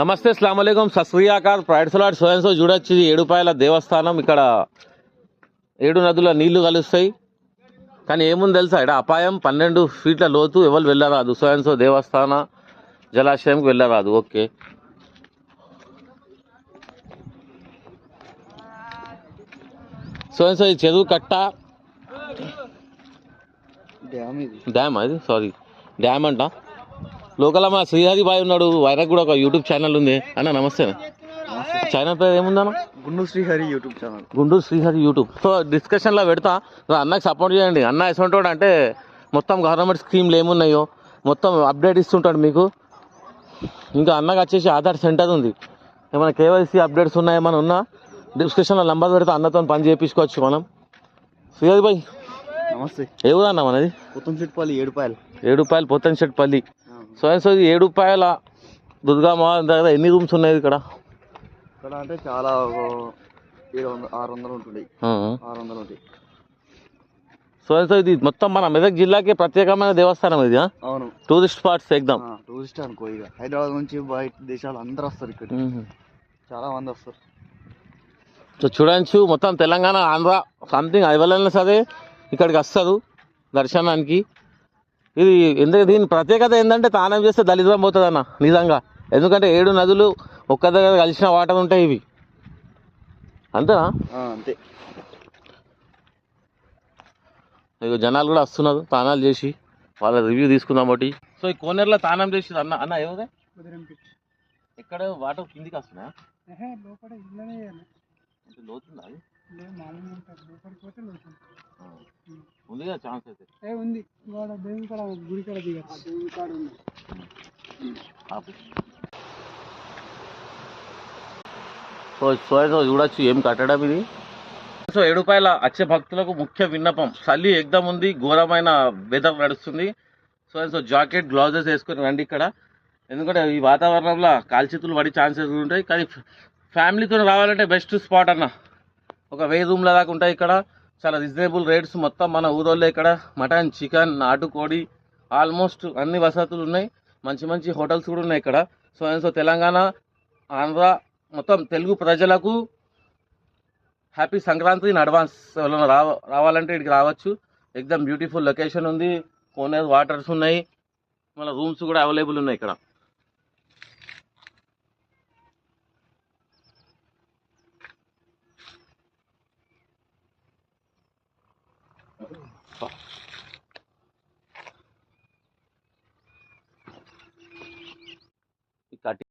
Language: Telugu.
నమస్తే అస్సలాముఅలైకుం సస్రియాకార్ ప్రైడ్ సలాడ్ సోయన్సో చూడొచ్చు ఏడుపాయల దేవస్థానం. ఇక్కడ 7 నదుల నీళ్లు కలుస్తాయి. కానీ ఏముంది తెలుసా, ఇక్కడ అపాయం 12 ఫీట్ల లోతు, ఎవరు వెళ్ళరాదు. సోయన్సో దేవస్థాన జలాశయంకి వెళ్ళరాదు. ఓకే, సోయన్సో ఈ చెరువు కట్ట డ్యామ్, అది సారీ డ్యామ్ అంట. లోకల్ మా శ్రీహరి బాయ్ ఉన్నాడు, ఆయనకు కూడా ఒక యూట్యూబ్ ఛానల్ ఉంది. అన్న నమస్తే. ఛానల్ పేరు ఏముందన్న? Guntur Srihari YouTube channel. Guntur Srihari YouTube. So డిస్కషన్లో పెడతా, అన్నకి సపోర్ట్ చేయండి. అన్న ఎసంటోడు అంటే మొత్తం గవర్నమెంట్ స్కీమ్లు ఏమున్నాయో మొత్తం అప్డేట్ ఇస్తుంటాడు మీకు. ఇంకా అన్నకు వచ్చేసి ఆధార్ సెంటర్ ఉంది, ఏమైనా కేవైసీ అప్డేట్స్ ఉన్నాయేమైనా ఉన్నా డిస్కషన్లో నంబర్ పెడితే అన్నతో పని చేయించుకోవచ్చు మనం. శ్రీహరి బాయ్ నమస్తే. ఏ ఊరు అన్న మనది? పొత్తంశెట్టిపల్లి. ఏడుపాయలు పొత్తంశెట్టిపల్లి. సో ఇది ఏడుపాయల దుర్గామ్మ దగ్గర ఎన్ని రూమ్స్ ఉన్నాయి ఇక్కడ? ఇక్కడ అంటే చాలా 600 ఉంటుంది. 600 ఉంటాయి. సో ఇది మొత్తం మన మెదక్ జిల్లాకి ప్రత్యేకమైన దేవస్థానం ఇది. అవును, టూరిస్ట్ స్పాట్స్ ఎగ్దాం. టూరిస్ట్ అనుకో. ఇక హైదరాబాద్ నుంచి బయట దేశాలు అందరూ వస్తారు ఇక్కడ, చాలా మంది వస్తారు. సో చూడవచ్చు మొత్తం తెలంగాణ, ఆంధ్ర సంథింగ్ ఎవరైనా సరే ఇక్కడికి వస్తారు దర్శనానికి. ఇది ఎందుకు దీని ప్రత్యేకత ఏంటంటే తానం చేస్తే దళిద్రం పోతుంది అన్న, నిజంగా. ఎందుకంటే 7 నదులు ఒక్క దగ్గర కలిసిన వాటర్ ఉంటాయి ఇవి, అంతేనా? అంతే. ఇక జనాలు కూడా వస్తున్నారు తానాలు చేసి, వాళ్ళ రివ్యూ తీసుకుందాం ఒకటి. సో ఈ కోనేరులో తానం చేసి అన్న ఏమదే ఎక్కడ వాటర్ కిందికి వస్తున్నాయా? లోతుందా అది? ఉందిగా ఛాన్స్ అయితే ఉంది. సో చూడొచ్చు ఏం కట్టడం ఇది. సో ఏడుపాయల వచ్చే భక్తులకు ముఖ్య విన్నపం, చలి ఎగ్దం ఉంది, ఘోరమైన వెదర్ నడుస్తుంది. సో జాకెట్ గ్లౌజెస్ వేసుకొని రండి ఇక్కడ, ఎందుకంటే ఈ వాతావరణంలో కాల్చితులు పడే ఛాన్సెస్ ఉంటాయి. కానీ ఫ్యామిలీతో రావాలంటే బెస్ట్ స్పాట్ అన్న. ఒక 1000 రూమ్ల దాకా ఉంటాయి ఇక్కడ, చాలా రీజనబుల్ రేట్స్. మొత్తం మన ఊరోళ్ళే ఇక్కడ మటన్, చికెన్, నాటుకోడి ఆల్మోస్ట్ అన్ని వసతులు ఉన్నాయి. మంచి మంచి హోటల్స్ కూడా ఉన్నాయి ఇక్కడ. సో తెలంగాణ, ఆంధ్ర మొత్తం తెలుగు ప్రజలకు హ్యాపీ సంక్రాంతి ఇన్ అడ్వాన్స్. ఎవరైనా రావాలంటే ఇక్కడికి రావచ్చు. ఎక్దమ్ బ్యూటిఫుల్ లొకేషన్ ఉంది, కోనేరు వాటర్స్ ఉన్నాయి, మళ్ళీ రూమ్స్ కూడా అవైలబుల్ ఉన్నాయి ఇక్కడ.